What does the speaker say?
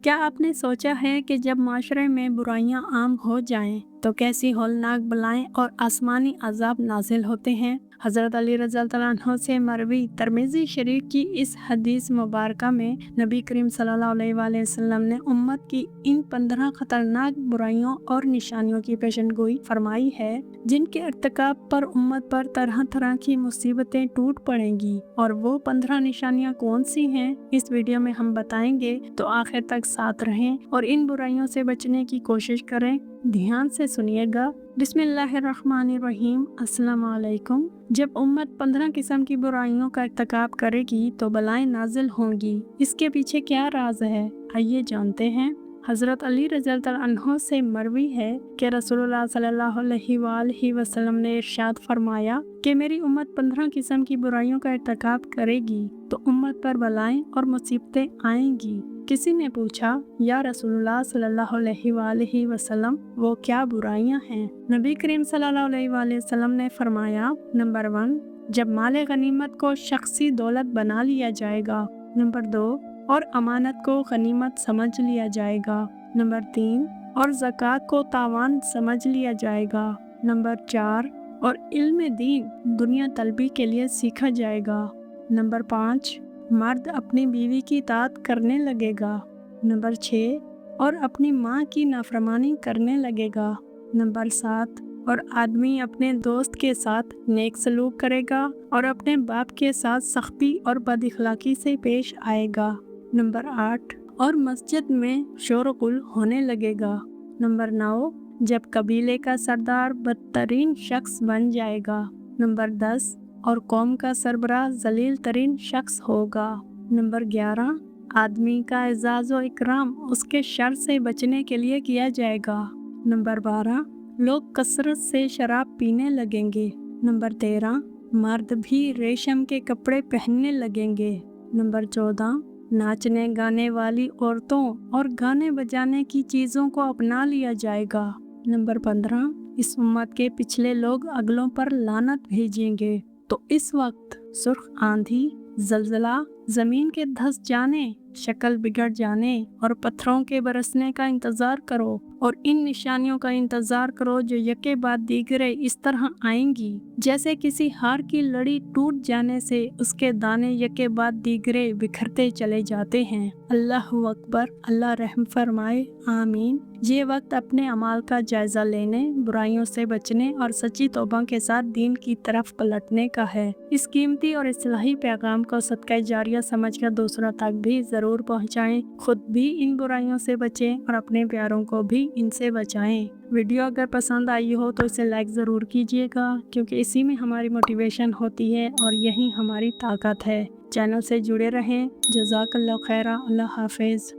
کیا آپ نے سوچا ہے کہ جب معاشرے میں برائیاں عام ہو جائیں تو کیسی ہولناک بلائیں اور آسمانی عذاب نازل ہوتے ہیں؟ حضرت علی رضی اللہ عنہ سے مروی ترمذی شریف کی اس حدیث مبارکہ میں نبی کریم صلی اللہ علیہ وآلہ وسلم نے امت کی ان 15 خطرناک برائیوں اور نشانیوں کی پیشن گوئی فرمائی ہے جن کے ارتکاب پر امت پر طرح طرح کی مصیبتیں ٹوٹ پڑیں گی۔ اور وہ 15 نشانیاں کون سی ہیں اس ویڈیو میں ہم بتائیں گے، تو آخر تک ساتھ رہیں اور ان برائیوں سے بچنے کی کوشش کریں۔ دھیان سے سنیے گا۔ بسم اللہ الرحمن الرحیم۔ السلام علیکم۔ جب امت 15 قسم کی برائیوں کا ارتکاب کرے گی تو بلائیں نازل ہوں گی۔ اس کے پیچھے کیا راز ہے؟ آئیے جانتے ہیں۔ حضرت علی رضی اللہ عنہ سے مروی ہے کہ رسول اللہ صلی اللہ علیہ وآلہ وسلم نے ارشاد فرمایا کہ میری امت 15 قسم کی برائیوں کا ارتکاب کرے گی تو امت پر بلائیں اور مصیبتیں آئیں گی۔ کسی نے پوچھا، یا رسول اللہ صلی اللہ علیہ وآلہ وسلم وہ کیا برائیاں ہیں؟ نبی کریم صلی اللہ علیہ وآلہ وسلم نے فرمایا، نمبر 1، جب مال غنیمت کو شخصی دولت بنا لیا جائے گا۔ نمبر 2، اور امانت کو غنیمت سمجھ لیا جائے گا۔ نمبر 3، اور زکوٰۃ کو تاوان سمجھ لیا جائے گا۔ نمبر 4، اور علم دین دنیا طلبی کے لیے سیکھا جائے گا۔ نمبر 5، مرد اپنی بیوی کی اطاعت کرنے لگے گا۔ نمبر 6، اور اپنی ماں کی نافرمانی کرنے لگے گا۔ نمبر 7، اور آدمی اپنے دوست کے ساتھ نیک سلوک کرے گا اور اپنے باپ کے ساتھ سختی اور بد اخلاقی سے پیش آئے گا۔ نمبر 8، اور مسجد میں شور و غل ہونے لگے گا۔ نمبر 9، جب قبیلے کا سردار بدترین شخص بن جائے گا۔ نمبر 10، اور قوم کا سربراہ ذلیل ترین شخص ہوگا۔ نمبر 11، آدمی کا اعزاز و اکرام اس کے شر سے بچنے کے لیے کیا جائے گا۔ نمبر 12، لوگ کثرت سے شراب پینے لگیں گے۔ نمبر 13، مرد بھی ریشم کے کپڑے پہننے لگیں گے۔ نمبر 14، ناچنے گانے والی عورتوں اور گانے بجانے کی چیزوں کو اپنا لیا جائے گا۔ نمبر 15، اس امت کے پچھلے لوگ اگلوں پر لعنت بھیجیں گے تو اس وقت سرخ آندھی، زلزلہ، زمین کے دھس جانے، شکل بگڑ جانے اور پتھروں کے برسنے کا انتظار کرو، اور ان نشانیوں کا انتظار کرو جو یکے بعد دیگرے اس طرح آئیں گی جیسے کسی ہار کی لڑی ٹوٹ جانے سے اس کے دانے یکے بعد دیگرے بکھرتے چلے جاتے ہیں۔ اللہ اکبر، اللہ رحم فرمائے، آمین۔ یہ وقت اپنے اعمال کا جائزہ لینے، برائیوں سے بچنے اور سچی توبہ کے ساتھ دین کی طرف پلٹنے کا ہے۔ اس قیمتی اور اصلاحی پیغام کو صدقہ جاریہ سمجھ کر دوسروں تک بھی ضرور پہنچائیں۔ خود بھی ان برائیوں سے بچیں اور اپنے پیاروں کو بھی ان سے بچائیں۔ ویڈیو اگر پسند آئی ہو تو اسے لائک ضرور کیجیے گا، کیونکہ اسی میں ہماری موٹیویشن ہوتی ہے اور یہی ہماری طاقت ہے۔ چینل سے جڑے رہیں۔ جزاک اللہ خیرہ۔ اللہ حافظ۔